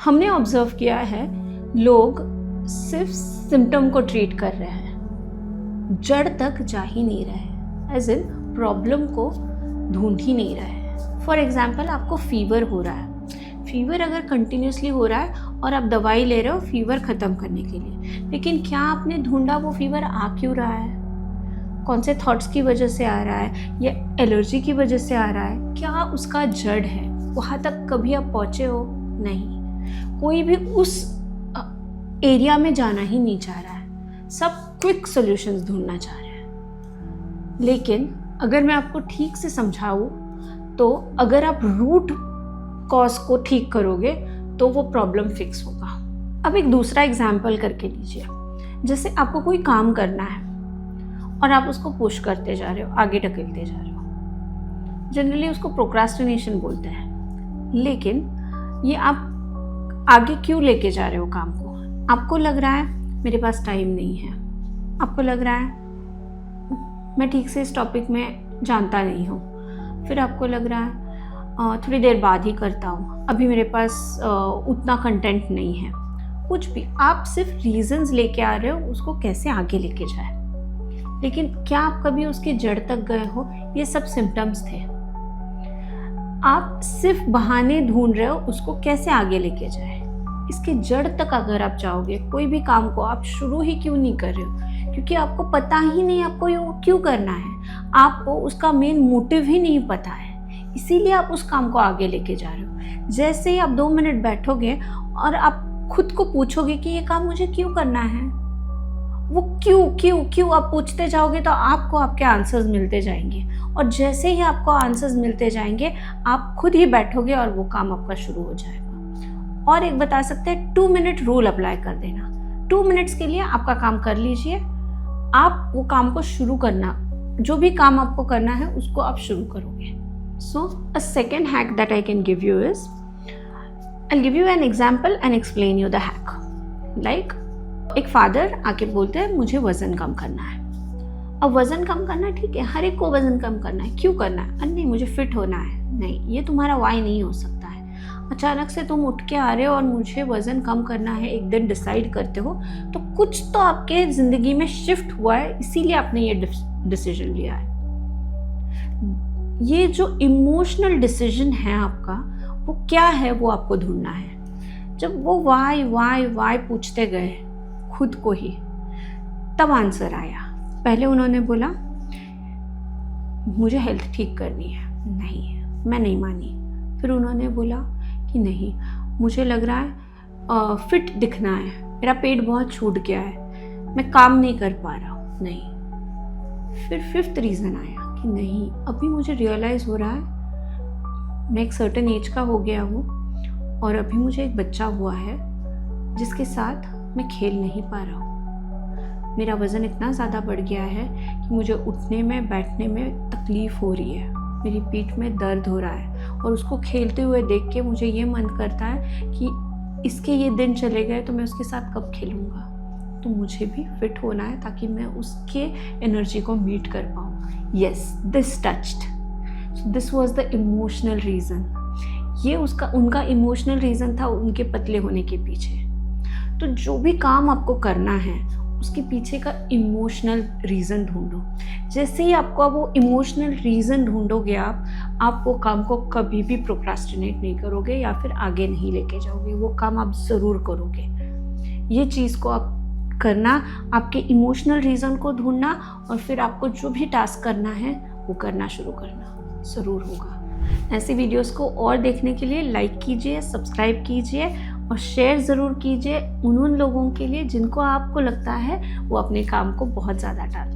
हमने ऑब्जर्व किया है लोग सिर्फ सिम्टम को ट्रीट कर रहे हैं, जड़ तक जा ही नहीं रहे हैं, एज इन प्रॉब्लम को ढूंढ ही नहीं रहे हैं। फॉर एग्जाम्पल आपको फीवर हो रहा है, फीवर अगर कंटिन्यूसली हो रहा है और आप दवाई ले रहे हो फीवर ख़त्म करने के लिए, लेकिन क्या आपने ढूंढा वो फीवर आ क्यों रहा है, कौन से थॉट्स की वजह से आ रहा है या एलर्जी की वजह से आ रहा है, क्या उसका जड़ है, वहाँ तक कभी आप पहुँचे हो? नहीं, कोई भी उस एरिया में जाना ही नहीं चाह रहा है, सब क्विक सॉल्यूशंस ढूंढना चाह रहे हैं। लेकिन अगर मैं आपको ठीक से समझाऊँ तो अगर आप रूट कॉज को ठीक करोगे तो वो प्रॉब्लम फिक्स होगा। अब एक दूसरा एग्जाम्पल करके लीजिए, जैसे आपको कोई काम करना है और आप उसको पुश करते जा रहे हो, आगे ढकेलते जा रहे हो, जनरली उसको प्रोक्रास्टिनेशन बोलते हैं। लेकिन ये आप आगे क्यों लेके जा रहे हो काम को? आपको लग रहा है मेरे पास टाइम नहीं है, आपको लग रहा है मैं ठीक से इस टॉपिक में जानता नहीं हूँ, फिर आपको लग रहा है थोड़ी देर बाद ही करता हूँ, अभी मेरे पास उतना कंटेंट नहीं है, कुछ भी आप सिर्फ रीजंस लेके आ रहे हो उसको कैसे आगे लेके जाए। लेकिन क्या आप कभी उसके जड़ तक गए हो? ये सब सिम्टम्स थे, आप सिर्फ बहाने ढूंढ रहे हो उसको कैसे आगे लेके जाए। इसके जड़ तक अगर आप जाओगे, कोई भी काम को आप शुरू ही क्यों नहीं कर रहे हो? क्योंकि आपको पता ही नहीं आपको ये क्यों करना है, आपको उसका मेन मोटिव ही नहीं पता है, इसीलिए आप उस काम को आगे लेके जा रहे हो। जैसे ही आप 2 मिनट बैठोगे और आप खुद को पूछोगे कि ये काम मुझे क्यों करना है, वो क्यों आप पूछते जाओगे तो आपको आपके आंसर्स मिलते जाएंगे, और जैसे ही आपको आंसर्स मिलते जाएंगे आप खुद ही बैठोगे और वो काम आपका शुरू हो जाएगा। और एक बता सकते हैं, 2 मिनट रूल अप्लाई कर देना। 2 मिनट्स के लिए आपका काम कर लीजिए, आप वो काम को शुरू करना, जो भी काम आपको करना है उसको आप शुरू करोगे। So a second hack that I can give you is, I'll give you an example and explain you the hack. Like एक फादर आके बोलते हैं मुझे वज़न कम करना है। अब वज़न कम करना ठीक है, हर एक को वज़न कम करना है, क्यों करना है? अरे नहीं मुझे फिट होना है। नहीं, ये तुम्हारा वाई नहीं हो सकता है। अचानक से तुम उठ के आ रहे हो और मुझे वज़न कम करना है, एक दिन डिसाइड करते हो, तो कुछ तो आपके ज़िंदगी में शिफ्ट हुआ है, इसीलिए आपने ये डिसीजन लिया है। ये जो इमोशनल डिसीजन है आपका, वो क्या है वो आपको ढूंढना है। जब वो वाई पूछते गए खुद को ही, तब आंसर आया। पहले उन्होंने बोला मुझे हेल्थ ठीक करनी है, नहीं मैं नहीं मानी। फिर उन्होंने बोला कि नहीं मुझे लग रहा है फिट दिखना है, मेरा पेट बहुत छूट गया है, मैं काम नहीं कर पा रहा हूँ, नहीं। फिर 5th रीज़न आया कि नहीं अभी मुझे रियलाइज़ हो रहा है मैं एक सर्टेन एज का हो गया हूँ और अभी मुझे एक बच्चा हुआ है जिसके साथ मैं खेल नहीं पा रहा हूँ, मेरा वज़न इतना ज़्यादा बढ़ गया है कि मुझे उठने में बैठने में तकलीफ़ हो रही है, मेरी पीठ में दर्द हो रहा है, और उसको खेलते हुए देख के मुझे ये मन करता है कि इसके ये दिन चले गए तो मैं उसके साथ कब खेलूँगा। तो मुझे भी फिट होना है ताकि मैं उसके एनर्जी को मीट कर पाऊँ। Yes, this touched, this was the emotional reason. ये उनका इमोशनल रीज़न था उनके पतले होने के पीछे। तो जो भी काम आपको करना है उसके पीछे का इमोशनल रीज़न ढूंढो। जैसे ही आपको वो इमोशनल रीज़न ढूंढोगे आप वो काम को कभी भी प्रोक्रास्टिनेट नहीं करोगे या फिर आगे नहीं लेके जाओगे, वो काम आप ज़रूर करोगे। ये चीज़ को आप करना, आपके इमोशनल रीज़न को ढूंढना, और फिर आपको जो भी टास्क करना है वो करना शुरू करना ज़रूर होगा। ऐसे वीडियोस को और देखने के लिए लाइक कीजिए, सब्सक्राइब कीजिए और शेयर ज़रूर कीजिए उन लोगों के लिए जिनको आपको लगता है वो अपने काम को बहुत ज़्यादा टालते हैं।